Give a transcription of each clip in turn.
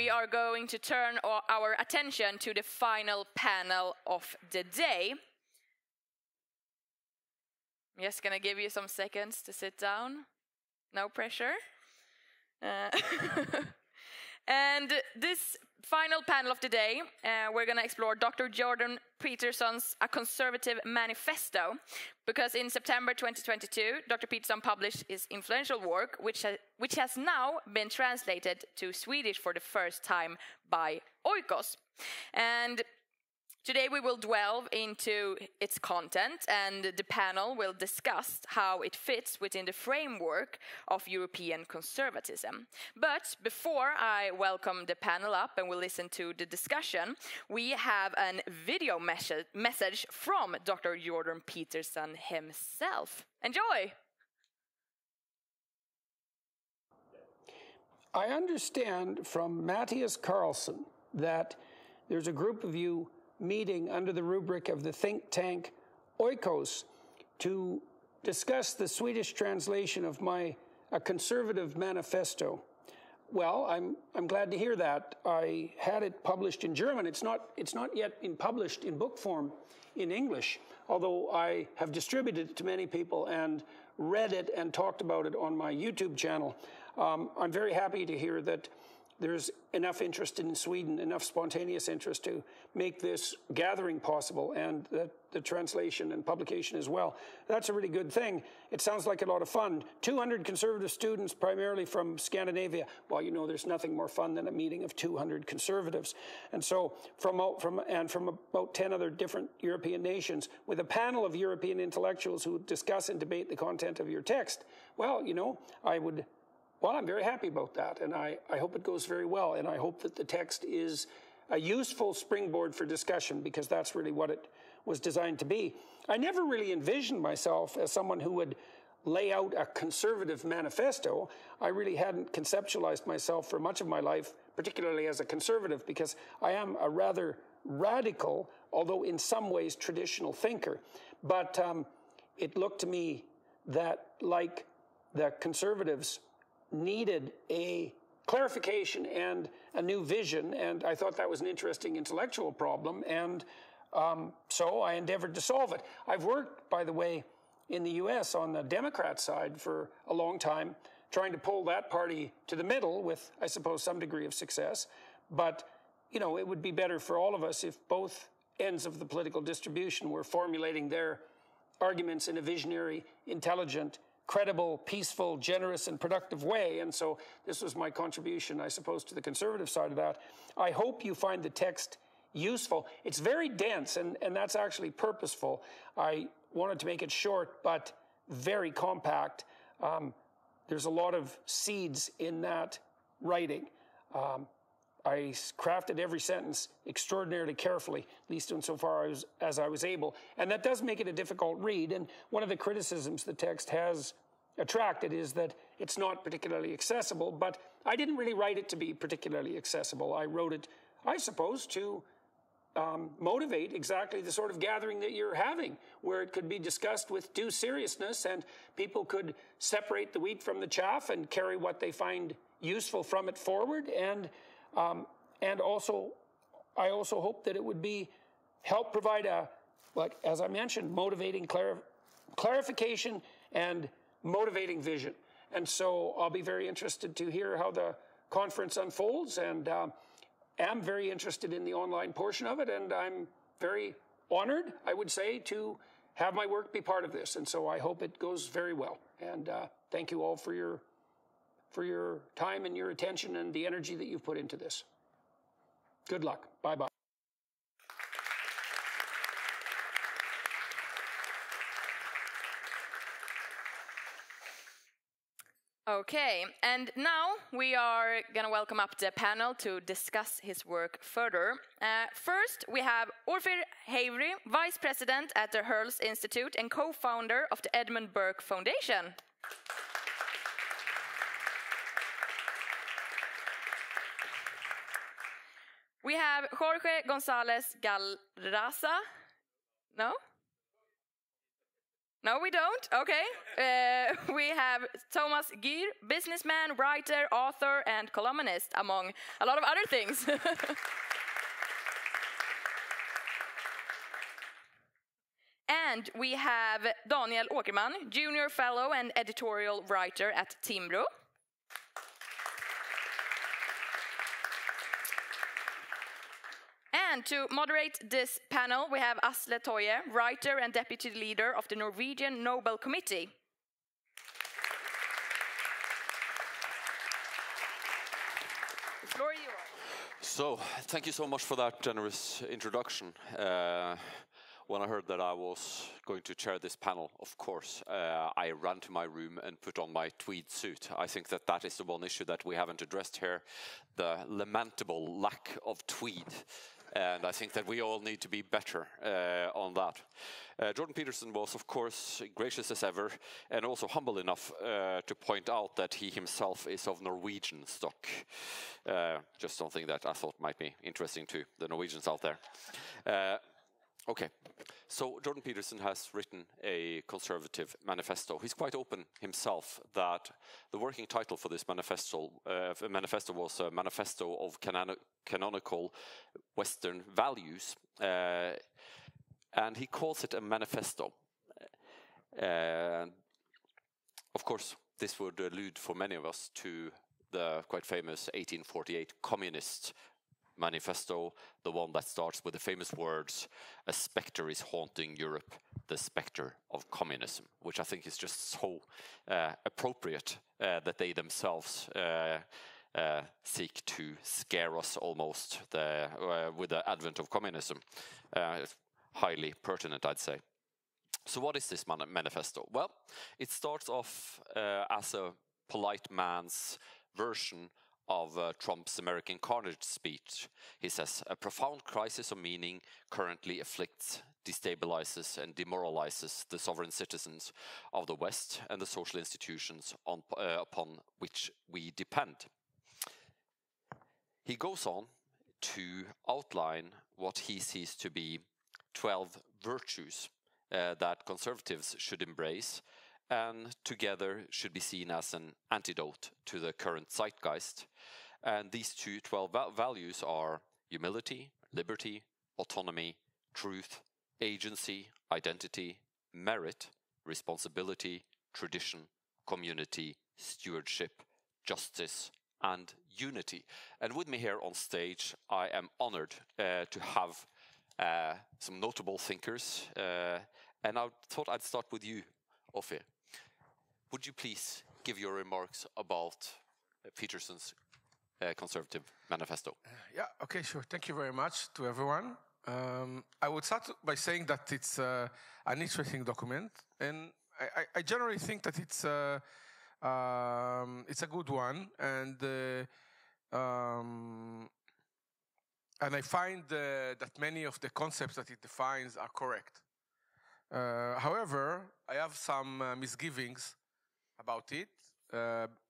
we are going to turn our attention to the final panel of the day. I'm just going to give you some seconds to sit down. No pressure. And this final panel of the day, we're going to explore Dr. Jordan Peterson's A Conservative Manifesto, because in September 2022, Dr. Peterson published his influential work, which has now been translated to Swedish for the first time by Oikos. And today we will delve into its content, and the panel will discuss how it fits within the framework of European conservatism. But before I welcome the panel up and we'll listen to the discussion, we have a video message from Dr. Jordan Peterson himself. Enjoy! I understand from Matthias Carlson that there's a group of you meeting under the rubric of the think tank Oikos to discuss the Swedish translation of my A Conservative Manifesto. Well, I'm glad to hear that. I had it published in German. It's not yet been published in book form in English, although I have distributed it to many people and read it and talked about it on my YouTube channel. I'm very happy to hear that there's enough interest in Sweden, enough spontaneous interest to make this gathering possible, and the translation and publication as well. That's a really good thing. It sounds like a lot of fun. 200 conservative students, primarily from Scandinavia. Well, you know, there's nothing more fun than a meeting of 200 conservatives. And so from about 10 other different European nations, with a panel of European intellectuals who discuss and debate the content of your text. Well, you know, I'm very happy about that, and I hope it goes very well, and I hope that the text is a useful springboard for discussion, because that's really what it was designed to be. I never really envisioned myself as someone who would lay out a conservative manifesto. I really hadn't conceptualized myself for much of my life, particularly as a conservative, because I am a rather radical, although in some ways traditional thinker. But it looked to me that, like the conservatives, needed a clarification and a new vision, and I thought that was an interesting intellectual problem, and so I endeavored to solve it. I've worked, by the way, in the US on the Democrat side for a long time, trying to pull that party to the middle with, I suppose, some degree of success. But, you know, it would be better for all of us if both ends of the political distribution were formulating their arguments in a visionary, intelligent, credible, peaceful, generous, and productive way. And so this was my contribution, I suppose, to the conservative side of that. I hope you find the text useful. It's very dense, and that's actually purposeful. I wanted to make it short, but very compact. There's a lot of seeds in that writing. I crafted every sentence extraordinarily carefully, at least insofar as I was able. And that does make it a difficult read. And one of the criticisms the text has attracted is that it's not particularly accessible. But I didn't really write it to be particularly accessible. I wrote it, I suppose, to motivate exactly the sort of gathering that you're having, where it could be discussed with due seriousness and people could separate the wheat from the chaff and carry what they find useful from it forward. And also, I also hope that it would help provide like as I mentioned, motivating clarification and motivating vision. And so I'll be very interested to hear how the conference unfolds, and am very interested in the online portion of it, and I'm very honored, I would say, to have my work be part of this. And so I hope it goes very well. And thank you all for your time and your attention and the energy that you've put into this. Good luck. Bye-bye. Okay, and now we are going to welcome up the panel to discuss his work further. First, we have Ofir Haivry, Vice President at the Herzl Institute and co-founder of the Edmund Burke Foundation. We have Jorge González Galraza. No? No, we don't. Okay. We have Thomas Gyr, businessman, writer, author, and columnist, among a lot of other things. And we have Daniel Åkerman, junior fellow and editorial writer at Timbro. And to moderate this panel, we have Asle Toje, writer and deputy leader of the Norwegian Nobel Committee. The floor is yours. So, thank you so much for that generous introduction. When I heard that I was going to chair this panel, of course, I ran to my room and put on my tweed suit. I think that that is the one issue that we haven't addressed here, the lamentable lack of tweed. And I think that we all need to be better on that. Jordan Peterson was, of course, gracious as ever, and also humble enough to point out that he himself is of Norwegian stock. Just something that I thought might be interesting to the Norwegians out there. Okay, so Jordan Peterson has written a Conservative Manifesto. He's quite open himself that the working title for this manifesto was a Manifesto of Canonical Western Values, and he calls it a manifesto. Of course, this would allude for many of us to the quite famous 1848 Communist Manifesto, the one that starts with the famous words, "A spectre is haunting Europe, the spectre of communism," which I think is just so appropriate that they themselves seek to scare us almost with the advent of communism. It's highly pertinent, I'd say. So what is this manifesto? Well, it starts off as a polite man's version of Trump's American Carnage speech. He says, "A profound crisis of meaning currently afflicts, destabilizes and demoralizes the sovereign citizens of the West and the social institutions upon which we depend." He goes on to outline what he sees to be 12 virtues that conservatives should embrace and together should be seen as an antidote to the current zeitgeist. And these 12 values are humility, liberty, autonomy, truth, agency, identity, merit, responsibility, tradition, community, stewardship, justice, and unity. And with me here on stage, I am honored to have some notable thinkers. And I thought I'd start with you, Ofir. Would you please give your remarks about Peterson's Conservative Manifesto? Yeah, okay, sure. Thank you very much to everyone. I would start by saying that it's an interesting document, and I generally think that it's a good one, and I find that many of the concepts that it defines are correct. However, I have some misgivings about it.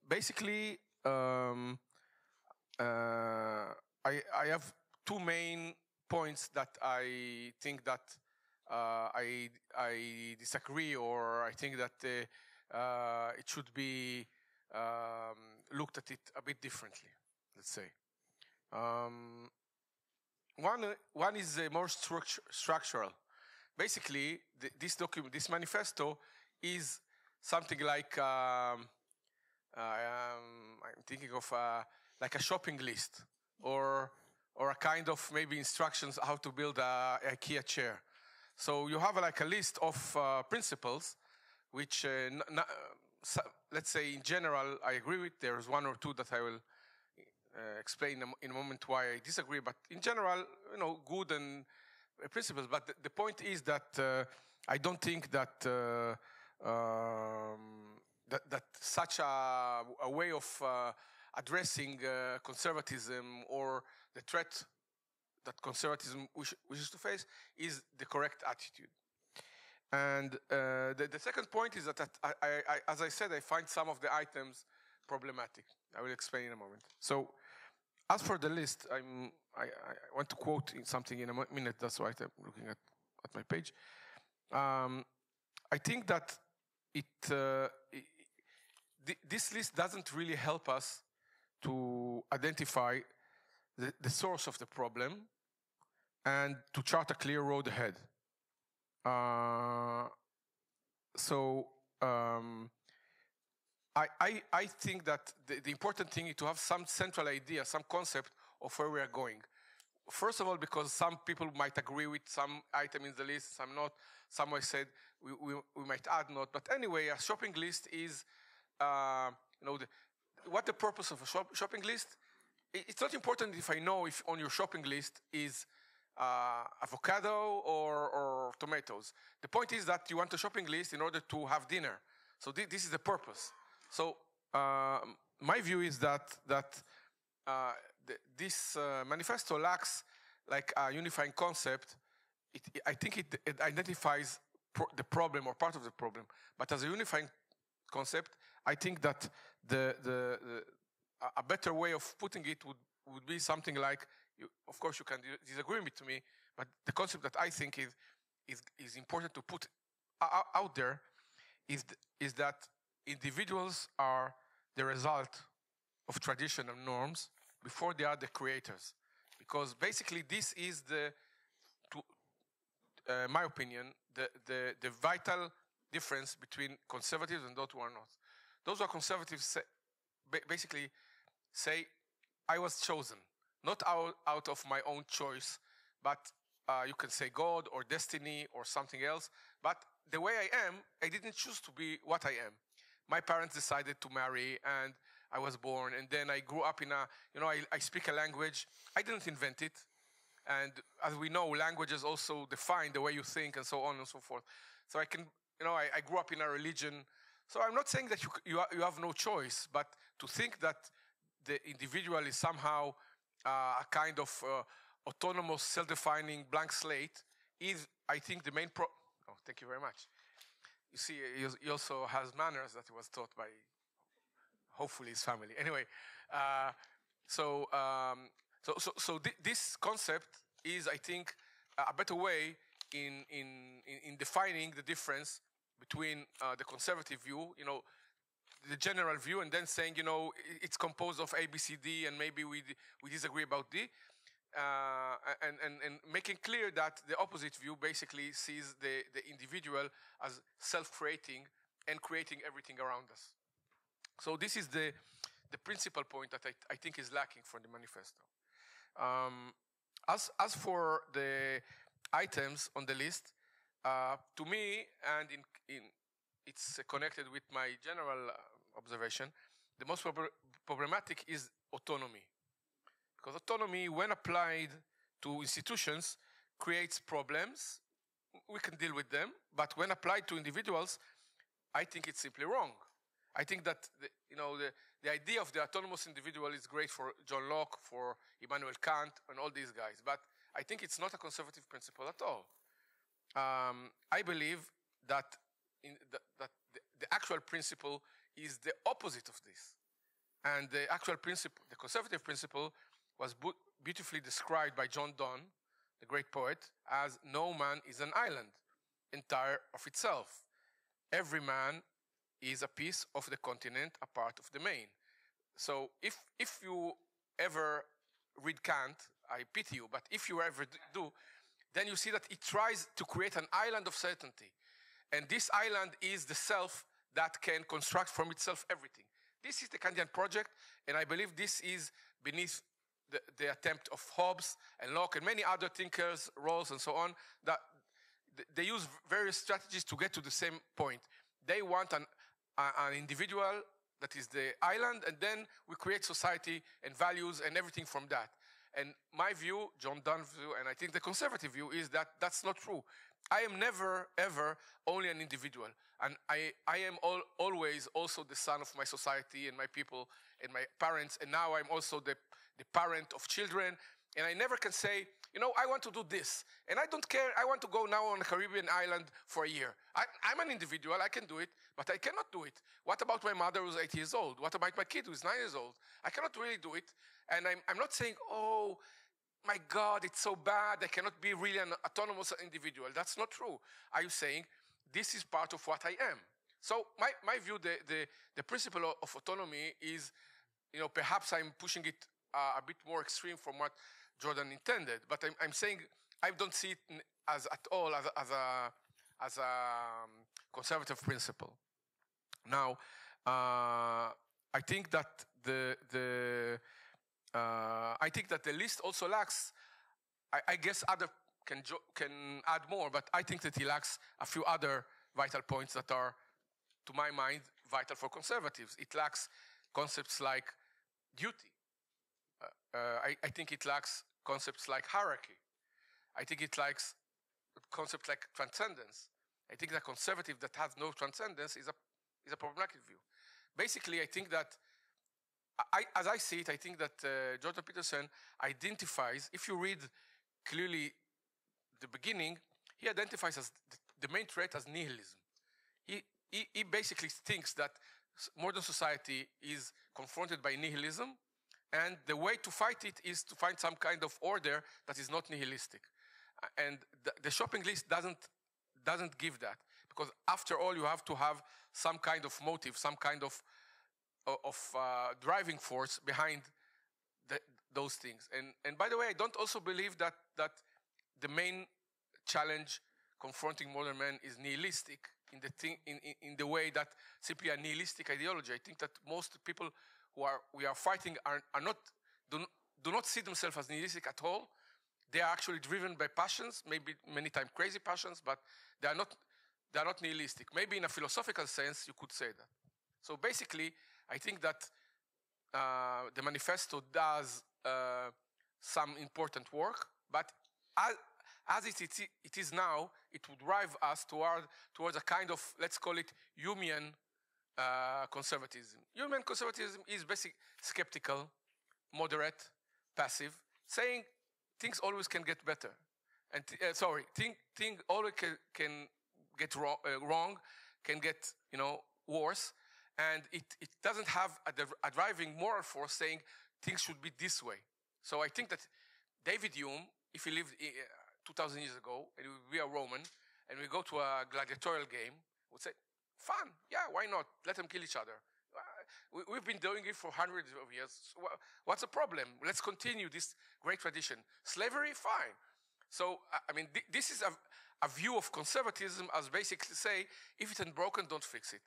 Basically, I have two main points that I think that I disagree, or I think that it should be looked at it a bit differently, let's say. One is more structural. Basically, this manifesto is something like I'm thinking of like a shopping list, or a kind of maybe instructions how to build a IKEA chair. So you have like a list of principles, which let's say in general I agree with. There's one or two that I will explain in a moment why I disagree. But in general, good and principles. But the point is that I don't think that that such a way of addressing conservatism, or the threat that conservatism wishes to face, is the correct attitude. And the second point is that I, as I said, I find some of the items problematic. I will explain in a moment. So, as for the list, I want to quote something in a minute. That's why I'm looking at my page. I think that this list doesn't really help us to identify the source of the problem and to chart a clear road ahead. I think that the important thing is to have some central idea, some concept of where we are going. First of all, because some people might agree with some item in the list, some not. Some might said we might add not. But anyway, a shopping list is, what the purpose of a shopping list? It's not important if I know if on your shopping list is avocado or tomatoes. The point is that you want a shopping list in order to have dinner. So this is the purpose. So my view is that this manifesto lacks like a unifying concept. I think it identifies the problem or part of the problem, but as a unifying concept, I think that a better way of putting it would be something like, of course you can disagree with me, but the concept that I think is important to put out there is that individuals are the result of tradition and norms before they are the creators. Because basically this is my opinion, the vital difference between conservatives and those who are not. Those who are conservatives basically say, I was chosen, not out of my own choice, but you can say God or destiny or something else. But the way I am, I didn't choose to be what I am. My parents decided to marry and I was born, and then I grew up in I speak a language. I didn't invent it. And as we know, languages also define the way you think and so on and so forth. So I grew up in a religion. So I'm not saying that you have no choice, but to think that the individual is somehow a kind of autonomous, self-defining blank slate is, I think, the main Oh, thank you very much. You see, he also has manners that he was taught by, hopefully, his family. Anyway, this concept is, I think, a better way in defining the difference between the conservative view, the general view, and then saying, it's composed of A, B, C, D, and maybe we disagree about D, and making clear that the opposite view basically sees the individual as self-creating and creating everything around us. So this is the principal point that I think is lacking from the manifesto. As for the items on the list, to me, and it's connected with my general observation, the most problematic is autonomy. Because autonomy, when applied to institutions, creates problems. We can deal with them, but when applied to individuals, I think it's simply wrong. I think that the idea of the autonomous individual is great for John Locke, for Immanuel Kant, and all these guys, but I think it's not a conservative principle at all. I believe that the actual principle is the opposite of this. And the actual principle, the conservative principle, was beautifully described by John Donne, the great poet, as no man is an island, entire of itself. Every man is a piece of the continent, a part of the main. So if you ever read Kant, I pity you, but if you ever do, then you see that it tries to create an island of certainty. And this island is the self that can construct from itself everything. This is the Kantian project, and I believe this is beneath the attempt of Hobbes and Locke and many other thinkers, Rawls and so on, that they use various strategies to get to the same point. They want an individual that is the island, and then we create society and values and everything from that. And my view, John Donne's view, and I think the conservative view is that that's not true. I am never, ever only an individual. And I am always also the son of my society and my people and my parents. And now I'm also the parent of children. And I never can say, I want to do this. And I don't care. I want to go now on a Caribbean island for a year. I'm an individual. I can do it, but I cannot do it. What about my mother who's 8 years old? What about my kid who's 9 years old? I cannot really do it. And I'm not saying, oh, my God, it's so bad. I cannot be really an autonomous individual. That's not true. Are you saying this is part of what I am. So my view, the principle of autonomy is, perhaps I'm pushing it a bit more extreme from what Jordan intended, but I'm saying I don't see it as at all as a conservative principle. Now, I think that the list also lacks. I guess other can add more, but I think that he lacks a few other vital points that are, to my mind, vital for conservatives. It lacks concepts like duty. I think it lacks concepts like hierarchy. I think it lacks concepts like transcendence. I think that conservative that has no transcendence is a problematic view. Basically, I think that, as I see it, I think that Jordan Peterson identifies, if you read clearly the beginning, he identifies as the main threat as nihilism. He basically thinks that modern society is confronted by nihilism, and the way to fight it is to find some kind of order that is not nihilistic. And the shopping list doesn't give that, because after all, you have to have some kind of motive, some kind of driving force behind those things. And by the way, I don't also believe that the main challenge confronting modern men is nihilistic in the way that simply a nihilistic ideology. I think that most people we are fighting do not see themselves as nihilistic at all. They are actually driven by passions, maybe many times crazy passions, but they are not nihilistic. Maybe in a philosophical sense, you could say that. So basically, I think that the manifesto does some important work, but as it is now, it would drive us towards a kind of, let's call it, Humean conservatism. Humean conservatism is basically skeptical, moderate, passive, saying things always can get better. And things always can get wrong, can get worse, and it doesn't have a driving moral force saying things should be this way. So I think that David Hume, if he lived 2,000 years ago, and we are Roman, and we go to a gladiatorial game, would say, fun, yeah, why not? Let them kill each other. We've been doing it for hundreds of years. What's the problem? Let's continue this great tradition. Slavery, fine. So, I mean, this is a view of conservatism as basically say, if it ain't broken, don't fix it.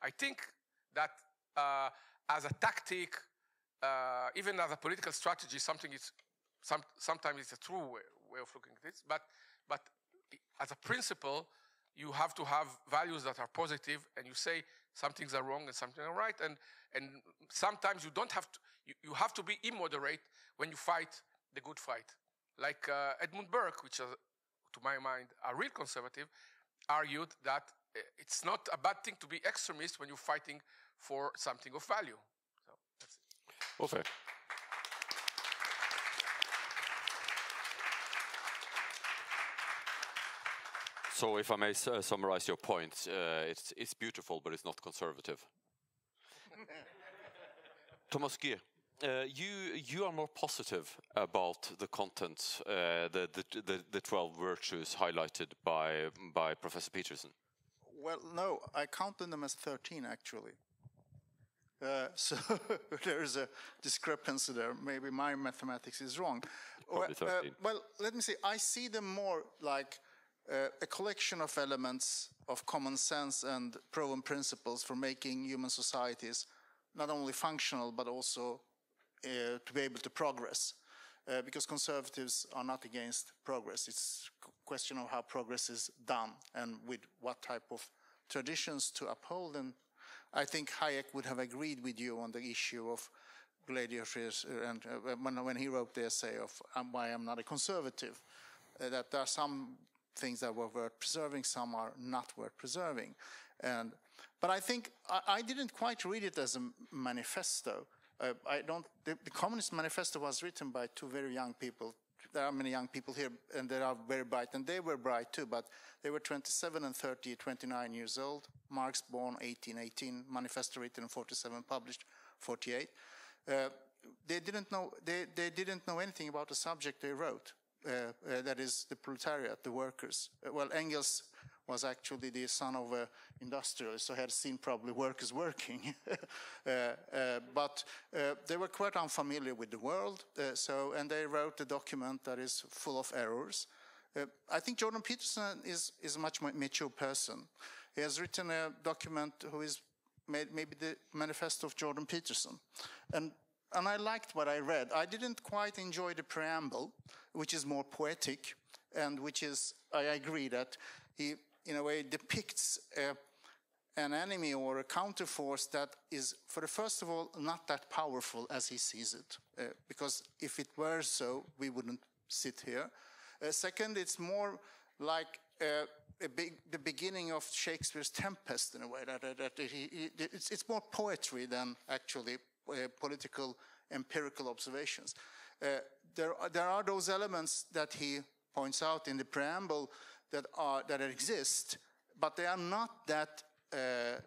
I think that as a tactic, even as a political strategy, sometimes it's a true way of looking at this, but as a principle, you have to have values that are positive, and you say some things are wrong and some things are right, and sometimes you don't have to, you have to be immoderate when you fight the good fight. Like Edmund Burke, which is, to my mind, a real conservative, argued that it's not a bad thing to be extremist when you're fighting for something of value. So that's it. Ofir. So if I may summarize your point, it's beautiful, but it's not conservative. Thomas Gier, you are more positive about the content, the 12 virtues highlighted by Professor Peterson. Well, no, I counted them as 13 actually. So there's a discrepancy there. Maybe my mathematics is wrong. Probably 13. Well, let me see. I see them more like a collection of elements of common sense and proven principles for making human societies not only functional but also to be able to progress. Because conservatives are not against progress. It's a question of how progress is done and with what type of traditions to uphold. And I think Hayek would have agreed with you on the issue of gladiators and when he wrote the essay of why I'm not a conservative, that there are some things that were worth preserving, some are not worth preserving. But I think I didn't quite read it as a manifesto. The Communist Manifesto was written by two very young people. There are many young people here, and they are very bright, and they were bright too, but they were 27 and 30, 29 years old. Marx born 1818, Manifesto written in 47, published 48. They didn't know anything about the subject they wrote. That is the proletariat, the workers. Well, Engels was actually the son of an industrialist, so had seen probably workers working. But they were quite unfamiliar with the world, and they wrote a document that is full of errors. I think Jordan Peterson is a much more mature person. He has written a document who is maybe the manifesto of Jordan Peterson. And I liked what I read. I didn't quite enjoy the preamble, which is more poetic, and which is, I agree that he, in a way, depicts an enemy or a counterforce that is, for the first of all, not that powerful as he sees it. Because if it were so, we wouldn't sit here. Second, it's more like the beginning of Shakespeare's Tempest in a way. It's more poetry than actually political empirical observations. There are those elements that he points out in the preamble that exist, but they are not that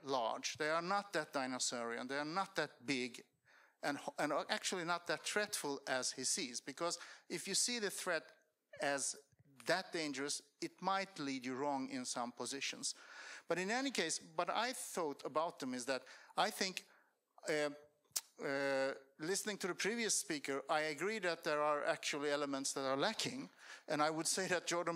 large. They are not that dinosaurian. They are not that big, and actually not that threatful as he sees. Because if you see the threat as that dangerous, it might lead you wrong in some positions. But in any case, what I thought about them is that I think, listening to the previous speaker, I agree that there are actually elements that are lacking, and I would say that Jordan